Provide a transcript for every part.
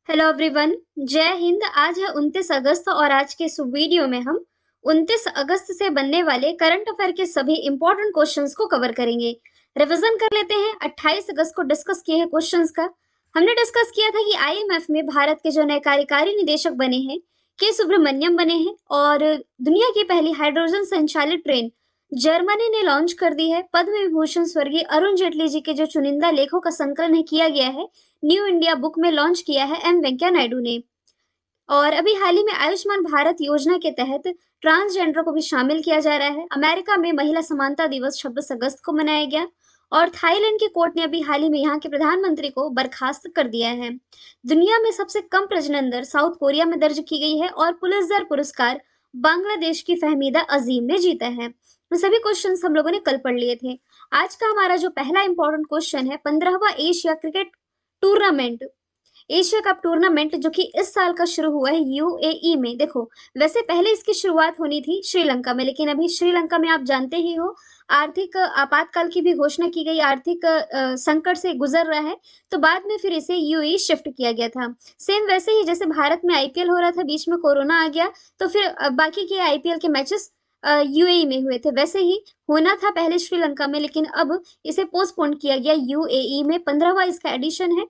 Hello everyone. जय हिंद। आज है 29 अगस्त और आज के इस वीडियो में हम 29 अगस्त से बनने वाले करंट अफेयर के सभी इंपॉर्टेंट क्वेश्चंस को कवर करेंगे। रिवीजन कर लेते हैं। 28 अगस्त को डिस्कस किए हैं क्वेश्चंस का। हमने डिस्कस किया था कि आईएमएफ में भारत के जो नए कार्यकारी निदेशक बने हैं के सुब्रमण्यम बने हैं और दुनिया की पहली हाइड्रोजन संचालित ट्रेन जर्मनी ने लॉन्च कर दी है। पद्म विभूषण स्वर्गीय अरुण जेटली जी के जो चुनिंदा लेखों का संकलन किया गया है न्यू इंडिया बुक में लॉन्च किया है एम वेंकैया नायडू ने। और अभी हाल ही में आयुष्मान भारत योजना के तहत ट्रांसजेंडर को भी शामिल किया जा रहा है। अमेरिका में महिला समानता दिवस 26 अगस्त को मनाया गया और थाईलैंड के कोर्ट ने अभी हाल ही में यहाँ के प्रधानमंत्री को बर्खास्त कर दिया है। दुनिया में सबसे कम प्रजनन दर साउथ कोरिया में दर्ज की गई है और पुलित्जर पुरस्कार बांग्लादेश की फहमीदा अजीम ने जीता है। ये सभी क्वेश्चंस हम लोगों ने कल पढ़ लिए थे। आज का हमारा जो पहला इंपॉर्टेंट क्वेश्चन है 15वां Asia cricket tournament, Asia cup tournament जो कि इस साल का शुरू हुआ है यूएई में। देखो, वैसे पहले इसकी शुरुआत होनी थी श्रीलंका में, लेकिन अभी श्रीलंका में आप जानते ही हो आर्थिक आपातकाल की भी घोषणा की गई, आर्थिक संकट से गुजर रहा है, तो बाद में फिर इसे यूएई शिफ्ट किया गया था। सेम वैसे ही जैसे भारत में आईपीएल हो रहा था, बीच में कोरोना आ गया, तो फिर बाकी के आईपीएल के मैचेस यूएई में हुए थे। वैसे ही होना था पहले श्रीलंका में, लेकिन अब इसे पोस्टपोन किया गया यूएई में। 15वां इसका एडिशन है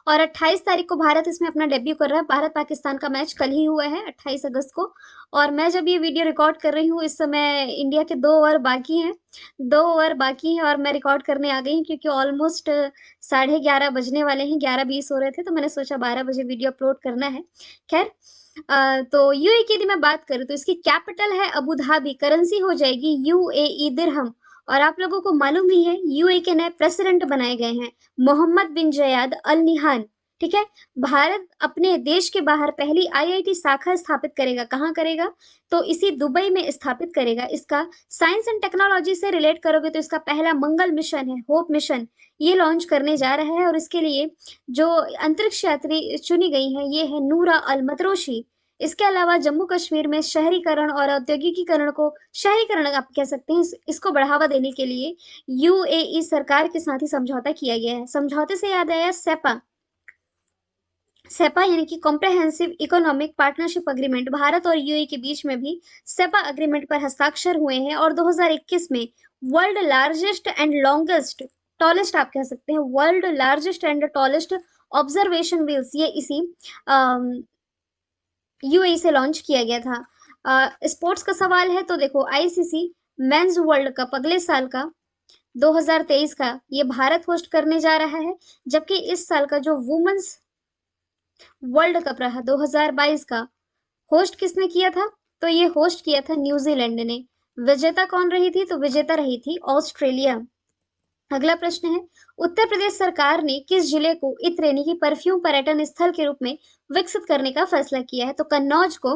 और 28 तारीख को भारत इसमें अपना डेब्यू कर रहा है। भारत पाकिस्तान का मैच कल ही हुआ है 28 अगस्त को, और मैं जब ये वीडियो रिकॉर्ड कर रही हूँ इस समय इंडिया के 2 ओवर बाकी हैं, 2 ओवर बाकी हैं और मैं रिकॉर्ड करने आ गई हूँ क्योंकि ऑलमोस्ट 11:30 बजने वाले हैं, 11:20 हो रहे थे, तो मैंने सोचा 12 बजे वीडियो अपलोड करना है। खैर, तो यूएई की यदि मैं बात करूँ तो इसकी कैपिटल है अबू धाबी, करेंसी हो जाएगी यूएई दिरहम। और आप लोगों को मालूम ही है यूएई के नए प्रेसिडेंट बनाए गए हैं मोहम्मद बिन जयाद अल निहान। ठीक है, भारत अपने देश के बाहर पहली आईआईटी शाखा स्थापित करेगा। कहाँ करेगा? तो इसी दुबई में स्थापित करेगा। इसका साइंस एंड टेक्नोलॉजी से रिलेट करोगे तो इसका पहला मंगल मिशन है, होप मिशन, ये लॉन्च करने जा रहा है। और इसके लिए जो अंतरिक्ष यात्री चुनी गई है ये है नूरा अल मतरोशी। इसके अलावा जम्मू कश्मीर में शहरीकरण और औद्योगिकीकरण को, शहरीकरण आप कह सकते हैं, इसको बढ़ावा देने के लिए यूएई सरकार के साथ ही समझौता किया गया है। समझौते से याद आया सेपा। सेपा यानी कि comprehensive economic partnership agreement, Bharat और यूएई के बीच में भी सेपा अग्रीमेंट पर हस्ताक्षर हुए हैं। और 2021 में world largest and longest, tallest आप कह सकते हैं, world largest and tallest observation wheels, ये इसी यूएई से लॉन्च किया गया था। स्पोर्ट्स का सवाल है तो देखो, आईसीसी मेंस वर्ल्ड कप अगले साल का 2023 का ये भारत होस्ट करने जा रहा है, जबकि इस साल का जो वुमेन्स वर्ल्ड कप रहा 2022 का, होस्ट किसने किया था? तो ये होस्ट किया था न्यूजीलैंड ने। विजेता कौन रही थी? तो विजेता रही थी ऑस्ट्रेलिया। अगला प्रश्न है, उत्तर प्रदेश सरकार ने किस जिले को इत्र यानी कि परफ्यूम पर्यटन स्थल के रूप में विकसित करने का फैसला किया है? तो कन्नौज को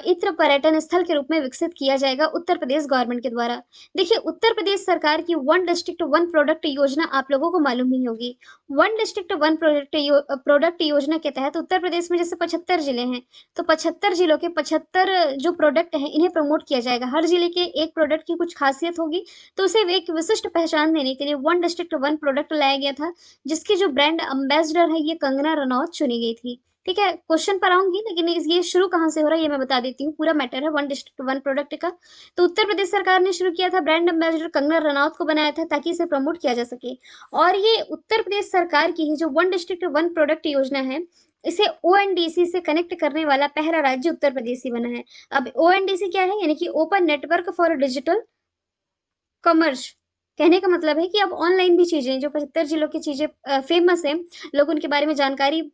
इत्र पर्यटन स्थल के रूप में विकसित किया जाएगा उत्तर प्रदेश गवर्नमेंट के द्वारा। देखिए, उत्तर प्रदेश सरकार की वन डिस्ट्रिक्ट वन प्रोडक्ट योजना आप लोगों को मालूम ही होगी। वन डिस्ट्रिक्ट वन प्रोडक्ट योजना के तहत उत्तर प्रदेश में जैसे 75 जिले हैं, तो 75 जिलों के 75 जो प्रोडक्ट हैं इन्हें प्रमोट किया जाएगा। हर जिले के एक प्रोडक्ट की कुछ खासियत होगी, तो उसे एक विशिष्ट पहचान देने के लिए वन डिस्ट्रिक्ट वन प्रोडक्ट लाया गया था, जिसकी जो ब्रांड एम्बेसडर है ये कंगना रनौत चुनी गई थी। ठीक है, क्वेश्चन पर आऊंगी, लेकिन ये शुरू कहाँ से हो रहा है ये मैं बता देती हूँ। पूरा मैटर है वन डिस्ट्रिक्ट वन प्रोडक्ट का। तो उत्तर प्रदेश सरकार ने शुरू किया था, ब्रांड एम्बेसडर कंगना रनौत को बनाया था ताकि इसे प्रमोट किया जा सके। और ये उत्तर प्रदेश सरकार की ही जो वन डिस्ट्रिक्ट वन प्रोडक्ट योजना है, इसे ओएनडीसी से कनेक्ट करने वाला पहला राज्य उत्तर प्रदेश ही बना है। अब ओएनडीसी क्या है? यानी कि open network for digital commerce. कहने का मतलब है कि अब ऑनलाइन भी चीजें, जो 75 जिलों की चीजें फेमस है, लोग उनके बारे में जानकारी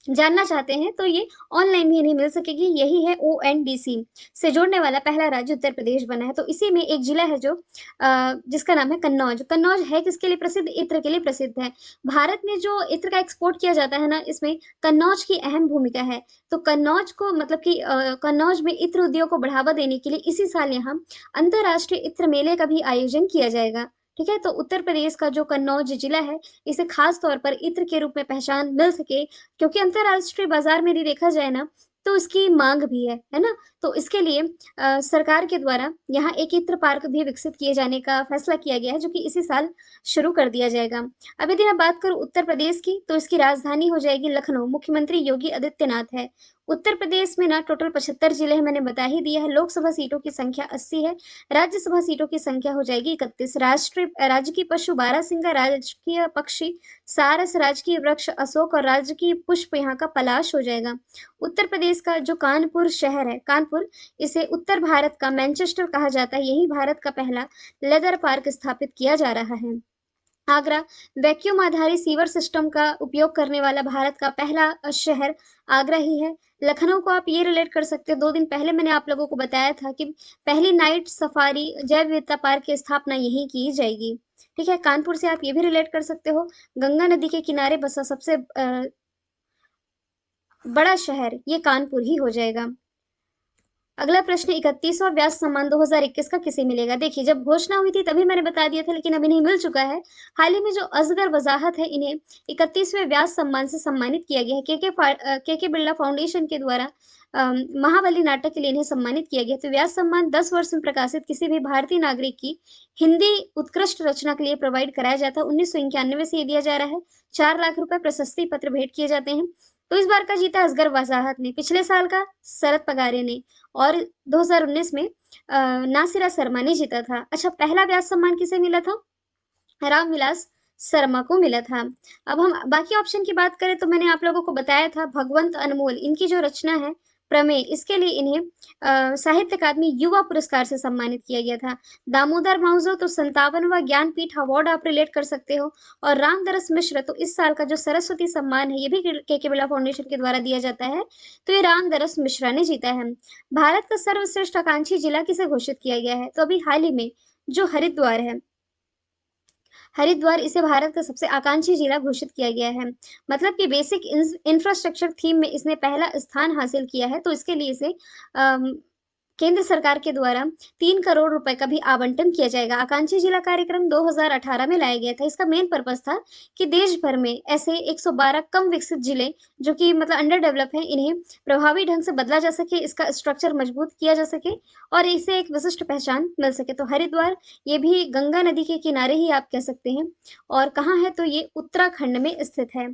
जानना चाहते हैं, तो ये ऑनलाइन भी इन्हें मिल सकेगी। यही है ओएनडीसी से जोड़ने वाला पहला राज्य उत्तर प्रदेश बना है। तो इसी में एक जिला है जो जिसका नाम है कन्नौज। कन्नौज है किसके लिए प्रसिद्ध? इत्र के लिए प्रसिद्ध है। भारत में जो इत्र का एक्सपोर्ट किया जाता है ना, इसमें कन्नौज की अहम भूमिका है। तो कन्नौज को मतलब कि कन्नौज में इत्र उद्योग को बढ़ावा देने के लिए इसी साल यहाँ अंतरराष्ट्रीय इत्र मेले का भी आयोजन किया जाएगा। ठीक है, तो उत्तर प्रदेश का जो कन्नौज जिला है, इसे खास तौर पर इत्र के रूप में पहचान मिल सके, क्योंकि अंतरराष्ट्रीय बाजार में यदि देखा जाए ना, तो उसकी मांग भी है ना? तो इसके लिए सरकार के द्वारा यहाँ एक चित्र पार्क भी विकसित किए जाने का फैसला किया गया है, जो कि इसी साल शुरू कर दिया जाएगा। अब यदि मैं बात करूँ उत्तर प्रदेश की, तो इसकी राजधानी हो जाएगी लखनऊ। मुख्यमंत्री योगी आदित्यनाथ है। उत्तर प्रदेश में ना टोटल 75 जिले हैं, मैंने बता ही दिया है। लोकसभा सीटों की संख्या 80 है। राज्यसभा सीटों की संख्या हो जाएगी 31। राजकीय पशु बारहसिंगा, राजकीय पक्षी सारस, राजकीय वृक्ष अशोक और राजकीय पुष्प यहाँ का पलाश हो जाएगा। उत्तर प्रदेश का जो कानपुर शहर है, कानपुर, इसे उत्तर भारत का मैनचेस्टर कहा जाता है। यही भारत का पहला लेदर पार्क स्थापित किया जा रहा है। आगरा वैक्यूम आधारित सीवर सिस्टम का उपयोग करने वाला भारत का पहला शहर आगरा ही है। लखनऊ को आप ये रिलेट कर सकते हो, 2 दिन पहले मैंने आप लोगों को बताया था कि पहली नाइट सफारी जैव विविधता पार्क की स्थापना यहीं की जाएगी। ठीक है, कानपुर से आप ये भी रिलेट कर सकते हो, गंगा नदी के किनारे बसा सबसे बड़ा शहर ये कानपुर ही हो जाएगा। अगला प्रश्न 31वां व्यास सम्मान 2021 का किसे मिलेगा? देखिए, जब घोषणा हुई थी तभी मैंने बता दिया था, लेकिन अब इन्हें मिल चुका है। हाल ही में जो असगर वजाहत है, इन्हें 31वें व्यास सम्मान से सम्मानित किया गया है। के बिरला फाउंडेशन के द्वारा महाबली नाटक के लिए इन्हें सम्मानित किया गया। तो व्यास सम्मान 10 वर्ष में प्रकाशित किसी भी भारतीय नागरिक की हिंदी उत्कृष्ट रचना के लिए प्रोवाइड कराया जाता है। 1991 से ये दिया जा रहा है। 4 लाख रुपए प्रशस्ति पत्र भेंट किए जाते हैं। तो इस बार का जीता असगर वजाहत ने, पिछले साल का शरद पगारे ने, और 2019 में नासिरा शर्मा ने जीता था। अच्छा, पहला व्यास सम्मान किसे मिला था? रामविलास शर्मा को मिला था। अब हम बाकी ऑप्शन की बात करें, तो मैंने आप लोगों को बताया था भगवंत अनमोल, इनकी जो रचना है प्रमेय, इसके लिए इन्हें साहित्य अकादमी युवा पुरस्कार से सम्मानित किया गया था। दामोदर माउजो तो 57वां ज्ञानपीठ अवार्ड आप रिलेट कर सकते हो। और रामदरस मिश्र, तो इस साल का जो सरस्वती सम्मान है, ये भी के बिरला फाउंडेशन के द्वारा दिया जाता है। तो ये रामदरस मिश्रा ने जीता है। भारत का सर्वश्रेष्ठ आकांक्षी जिला किसे घोषित किया गया है? तो अभी हाल ही में जो हरिद्वार है, हरिद्वार, इसे भारत का सबसे आकांक्षी जिला घोषित किया गया है। मतलब कि बेसिक इंफ्रास्ट्रक्चर थीम में इसने पहला स्थान हासिल किया है। तो इसके लिए इसे केंद्र सरकार के द्वारा 3 करोड़ रुपए का भी आवंटन किया जाएगा। आकांक्षी जिला कार्यक्रम 2018 में लाया गया था। इसका मेन पर्पस था कि देश भर में ऐसे 112 कम विकसित जिले जो कि मतलब अंडर डेवलप हैं, इन्हें प्रभावी ढंग से बदला जा सके, इसका स्ट्रक्चर मजबूत किया जा सके और इसे एक विशिष्ट पहचान मिल सके। तो हरिद्वार ये भी गंगा नदी के किनारे ही आप कह सकते हैं। और कहाँ है? तो ये उत्तराखंड में स्थित है।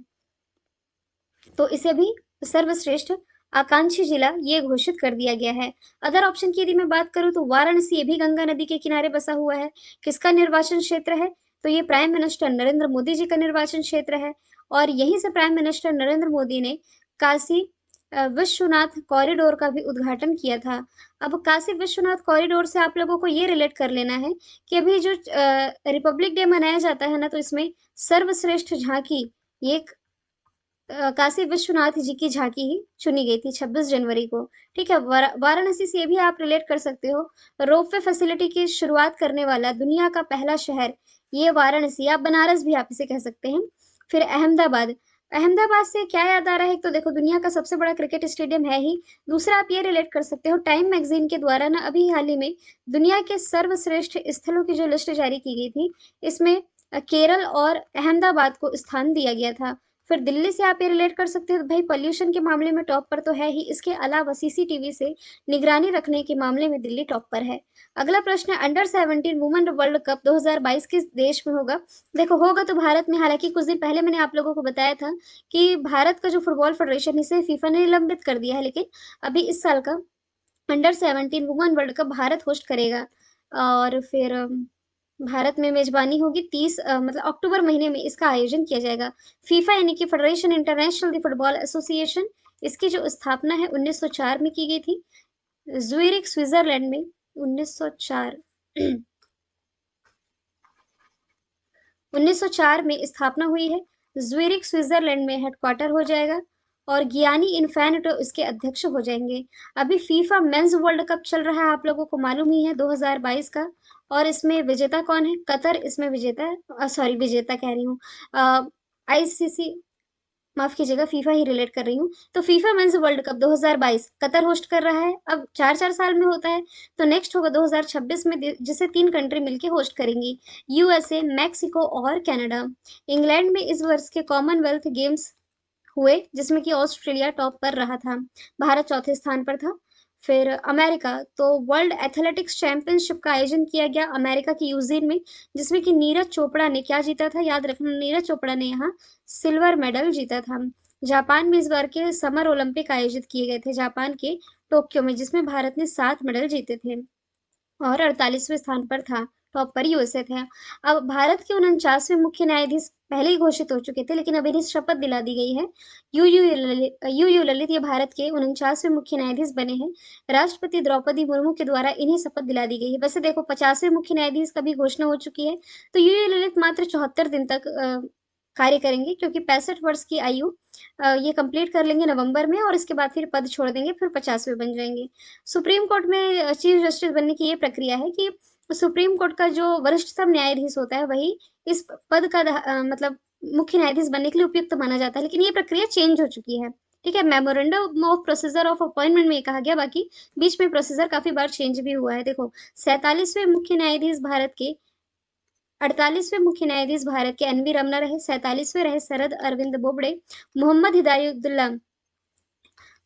तो इसे भी सर्वश्रेष्ठ आकांक्षी जिला ये घोषित कर दिया गया है। अदर ऑप्शन की यदि मैं बात करूं, तो वाराणसी ये भी गंगा नदी के किनारे बसा हुआ है। किसका निर्वाचन क्षेत्र है? तो ये प्राइम मिनिस्टर नरेंद्र मोदी जी का निर्वाचन क्षेत्र है। और यहीं से प्राइम मिनिस्टर नरेंद्र मोदी ने काशी विश्वनाथ कॉरिडोर का भी उद्घाटन किया था। अब काशी विश्वनाथ कॉरिडोर से आप लोगों को ये रिलेट कर लेना है कि अभी जो रिपब्लिक डे मनाया जाता है ना, तो इसमें सर्वश्रेष्ठ झांकी ये काशी विश्वनाथ जी की झांकी ही चुनी गई थी 26 जनवरी को। ठीक है, वाराणसी से भी आप रिलेट कर सकते हो। रोपवे फैसिलिटी की शुरुआत करने वाला दुनिया का पहला शहर ये वाराणसी, आप बनारस भी आप इसे कह सकते हैं। फिर अहमदाबाद, अहमदाबाद से क्या याद आ रहा है? एक तो देखो दुनिया का सबसे बड़ा क्रिकेट स्टेडियम है ही। दूसरा आप ये रिलेट कर सकते हो, टाइम मैगजीन के द्वारा ना अभी हाल ही में दुनिया के सर्वश्रेष्ठ स्थलों की जो लिस्ट जारी की गई थी, इसमें केरल और अहमदाबाद को स्थान दिया गया था। फिर दिल्ली से आप ये रिलेट कर सकते हो, भाई पॉल्यूशन के मामले में टॉप पर तो है ही, इसके अलावा सीसीटीवी से निगरानी रखने के मामले में दिल्ली टॉप पर है। अगला प्रश्न है, अंडर 17 वुमेन वर्ल्ड कप 2022 किस देश में होगा? देखो, होगा तो भारत में। हालांकि कुछ दिन पहले मैंने आप लोगों को बताया था कि भारत का जो फुटबॉल फेडरेशन, इसे फीफा ने निलंबित कर दिया है, लेकिन अभी इस साल का under 17 women world cup Bharat host करेगा। और फिर भारत में मेजबानी होगी 30 मतलब अक्टूबर महीने में इसका आयोजन किया जाएगा। फीफा यानी कि federation international the football association, इसकी जो स्थापना है 1904 में की गई थी, ज्यूरिख स्विट्जरलैंड में 1904 1904 में स्थापना हुई है। ज्यूरिख स्विट्जरलैंड में हेडक्वार्टर हो जाएगा और गियानी इन्फैंटो इसके अध्यक्ष हो जाएंगे। अभी फीफा मेंस वर्ल्ड कप चल रहा है, आप लोगों को मालूम ही है, 2022 का। और इसमें विजेता कौन है? कतर इसमें विजेता है। सॉरी, विजेता कह रही हूँ, आईसीसी, माफ कीजिएगा, फीफा ही रिलेट कर रही हूँ। तो FIFA mains world cup 2022 Qatar host कर रहा है। अब 4-4 साल में होता है, तो नेक्स्ट होगा 2026 में, जिसे 3 कंट्री मिलके होस्ट करेंगी, यूएसए, मैक्सिको और कनाडा। इंग्लैंड में इस वर्ष के कॉमनवेल्थ गेम्स हुए, जिसमें कि ऑस्ट्रेलिया टॉप पर रहा था, भारत चौथे स्थान पर था। फिर अमेरिका, तो वर्ल्ड एथलेटिक्स चैंपियनशिप का आयोजन किया गया अमेरिका के यूजीन में, जिसमें कि नीरज चोपड़ा ने क्या जीता था, याद रखना, नीरज चोपड़ा ने यहाँ सिल्वर मेडल जीता था। जापान में इस बार के समर ओलंपिक आयोजित किए गए थे, जापान के टोक्यो में, जिसमें भारत ने 7 मेडल जीते थे और 48वें स्थान पर था, टॉप पर यूएसए थे। अब भारत के 49वें मुख्य न्यायाधीश पहले ही घोषित हो चुके थे, लेकिन अब इन्हें शपथ दिला दी गई है। यू यू ललित ये भारत के 49वें मुख्य न्यायाधीश बने हैं। राष्ट्रपति द्रौपदी मुर्मू के द्वारा इन्हें शपथ दिला दी गई है। वैसे देखो, 50वें मुख्य न्यायाधीश का भी घोषणा हो चुकी है, तो यू ललित मात्र 74 दिन तक कार्य करेंगे, क्योंकि 65 वर्ष की आयु ये कंप्लीट कर लेंगे नवंबर में, और इसके बाद फिर पद छोड़ देंगे, फिर 50वें बन जाएंगे। सुप्रीम कोर्ट में चीफ जस्टिस बनने की ये प्रक्रिया है कि सुप्रीम कोर्ट का जो वरिष्ठतम न्यायाधीश होता है, वही इस पद का मतलब मुख्य न्यायाधीश बनने के लिए उपयुक्त माना जाता है, लेकिन ये प्रक्रिया चेंज हो चुकी है। ठीक है, memorandum of procedure of appointment में ये कहा गया, बाकी बीच में प्रोसीजर काफी बार चेंज भी हुआ है। देखो, 47वें मुख्य न्यायाधीश भारत के 48वें मुख्य न्यायाधीश भारत के एन वी रमना रहे, 47वें रहे शरद अरविंद बोबड़े। मोहम्मद हिदायुद्दौला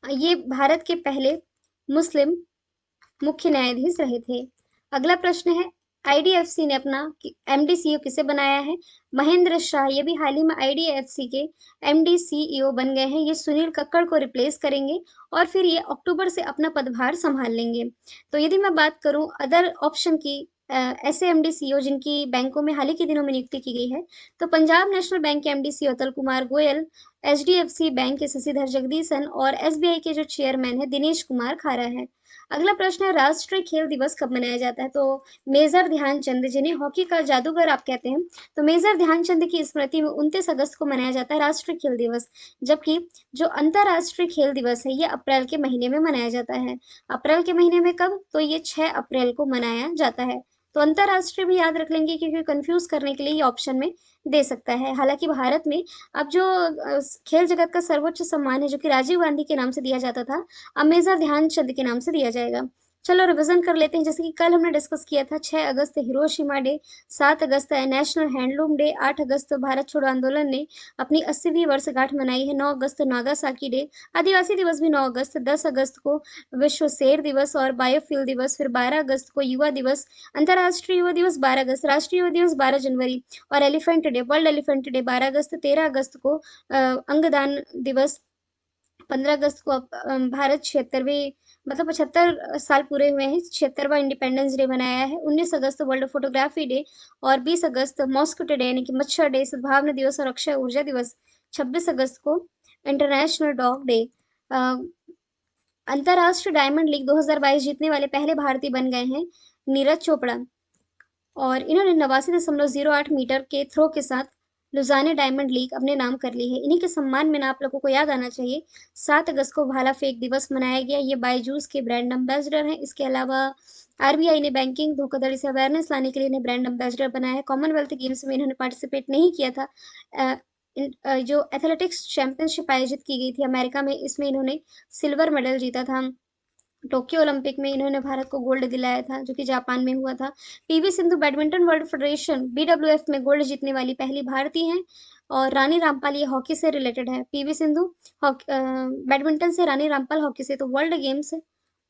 ये भारत के पहले मुस्लिम मुख्य न्यायाधीश रहे थे। अगला प्रश्न है, आईडीएफसी ने अपना एमडी किसे बनाया है? महेंद्र शाह, ये भी हाल ही में आईडीएफसी के एमडी बन गए हैं। ये सुनील कक्कड़ को रिप्लेस करेंगे और फिर ये अक्टूबर से अपना पदभार संभाल लेंगे। तो यदि मैं बात करूं अदर ऑप्शन की, ऐसे एमडी जिनकी बैंकों में हाल ही के दिनों में नियुक्ति की गई है, तो पंजाब नेशनल बैंक के MD Atul Kumar Goyal, HDFC bank के शशिधर जगदीशन और एसबीआई के जो चेयरमैन है दिनेश कुमार खारा है। अगला प्रश्न है, राष्ट्रीय खेल दिवस कब मनाया जाता है? तो मेजर ध्यानचंद, जिन्हें हॉकी का जादूगर आप कहते हैं, तो मेजर ध्यानचंद की स्मृति में 29 अगस्त को मनाया जाता है राष्ट्रीय खेल दिवस। जबकि जो अंतर्राष्ट्रीय खेल दिवस है, ये अप्रैल के महीने में मनाया जाता है। अप्रैल के महीने में कब? तो ये 6 अप्रैल को मनाया जाता है। तो अंतर्राष्ट्रीय भी याद रख लेंगे, क्योंकि कंफ्यूज करने के लिए ये ऑप्शन में दे सकता है। हालांकि भारत में अब जो खेल जगत का सर्वोच्च सम्मान है, जो कि राजीव गांधी के नाम से दिया जाता था, अब मेजर ध्यानचंद के नाम से दिया जाएगा। चलो रिवीजन कर लेते हैं। जैसे कि कल हमने डिस्कस किया था, 6 अगस्त हिरोशिमा डे, 7 अगस्त है नेशनल हैंडलूम डे, 8 अगस्त भारत छोड़ो आंदोलन ने अपनी 80वीं वर्षगांठ मनाई है, 9 अगस्त नागासाकी डे, आदिवासी दिवस भी 9 अगस्त, 10 अगस्त को विश्व शेर दिवस और बायोफ्यूल दिवस, फिर 12 अगस्त को युवा दिवस, अंतर्राष्ट्रीय युवा दिवस 12 अगस्त, राष्ट्रीय युवा दिवस 12 जनवरी, और elephant day, world elephant day 12 अगस्त, 13 अगस्त को अंगदान दिवस, 15 अगस्त को भारत 76वें मतलब 75 साल पूरे हुए हैं, 76वां इंडिपेंडेंस डे मनाया है, 19 अगस्त वर्ल्ड फोटोग्राफी डे, और 20 अगस्त मॉस्किटो डे यानी कि मच्छर डे, सद्भावना दिवस और अक्षय ऊर्जा दिवस, 26 अगस्त को इंटरनेशनल डॉग डे। अंतर्राष्ट्रीय डायमंड लीग 2022 जीतने वाले पहले भारतीय बन गए हैं नीरज चोपड़ा, और इन्होंने 89.08 मीटर के थ्रो के साथ लुजाने डायमंड लीग अपने नाम कर ली है। इन्हीं के सम्मान में ना आप लोगों को याद आना चाहिए, 7 अगस्त को भाला फेंक दिवस मनाया गया। ये बायजूस के ब्रांड एम्बेसडर हैं। इसके अलावा आरबीआई ने बैंकिंग धोखाधड़ी से अवेयरनेस लाने के लिए इन्हें ब्रांड एम्बेसडर बनाया है। कॉमनवेल्थ गेम्स में इन्होंने पार्टिसिपेट नहीं किया था। जो एथलेटिक्स चैंपियनशिप आयोजित की गई थी अमेरिका में, इसमें इन्होंने सिल्वर मेडल जीता था। टोक्यो ओलंपिक में इन्होंने भारत को गोल्ड दिलाया था, जो कि जापान में हुआ था। PV Sindhu badminton world federation BWF में गोल्ड जीतने वाली पहली भारतीय हैं। और रानी रामपाल ये हॉकी से रिलेटेड है। पीवी सिंधु बैडमिंटन से, रानी रामपाल हॉकी से। तो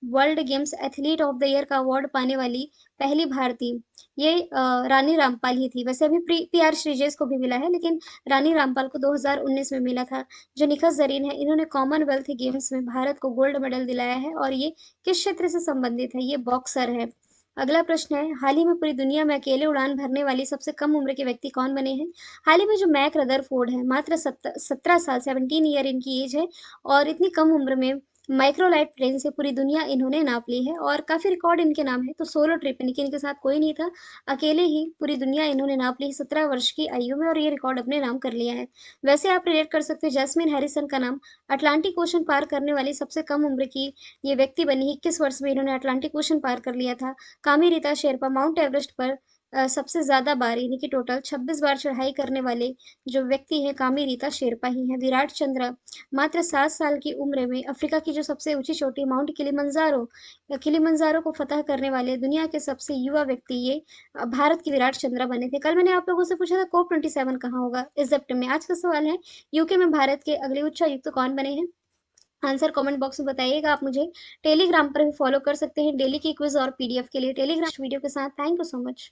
world games athlete of the year का अवार्ड पाने वाली पहली भारतीय ये रानी रामपाल ही थी। वैसे अभी पीआर श्रीजेश को भी मिला है, लेकिन रानी रामपाल को 2019 में मिला था। जो निखत जरीन है, इन्होंने कॉमनवेल्थ गेम्स में भारत को गोल्ड मेडल दिलाया है, और ये किस क्षेत्र से संबंधित है? ये बॉक्सर है। अगला प्रश्न है, हाल ही में पूरी दुनिया में अकेले उड़ान भरने वाली सबसे कम उम्र के व्यक्ति कौन बने हैं? हाल ही में जो मैक रदरफोर्ड है, मात्र 17 साल 17 ईयर इनकी एज है, और इतनी कम उम्र में माइक्रोलाइट प्लेन से पूरी दुनिया इन्होंने नाप ली है, और काफी रिकॉर्ड इनके नाम है। तो सोलो ट्रिप यानी कि इनके साथ कोई नहीं था, अकेले ही पूरी दुनिया इन्होंने नाप ली 17 वर्ष की आयु में, और ये रिकॉर्ड अपने नाम कर लिया है। वैसे आप रिलेट कर सकते हो, जैस्मिन हैरिसन का नाम अटलांटिक ओशन पार करने वाली सबसे कम उम्र की ये व्यक्ति बनी। 21 वर्ष में इन्होंने अटलांटिक ओशन पार कर लिया था। कामी रीता शेरपा माउंट एवरेस्ट पर सबसे ज़्यादा बार यानी कि टोटल 26 बार चढ़ाई करने वाले जो व्यक्ति हैं कामी रीता शेरपा ही हैं। विराट चंद्र मात्र 7 साल की उम्र में अफ्रीका की जो सबसे ऊँची चोटी माउंट किलिमंजारो को फ़तह करने वाले दुनिया के सबसे युवा व्यक्ति ये भारत के विराट चंद्रा बने थे। कल मैंने आप लोगों से पूछा था कोप 27 कहाँ होगा? इजिप्ट में। आज का सवाल है यूके में भारत के अगले उच्चायुक्त कौन बने हैं? आंसर कमेंट बॉक्स में बताइएगा। आप मुझे टेलीग्राम पर भी फॉलो कर सकते हैं डेली की क्विज और पीडीएफ के लिए। टेलीग्राम वीडियो के साथ थैंक यू सो मच।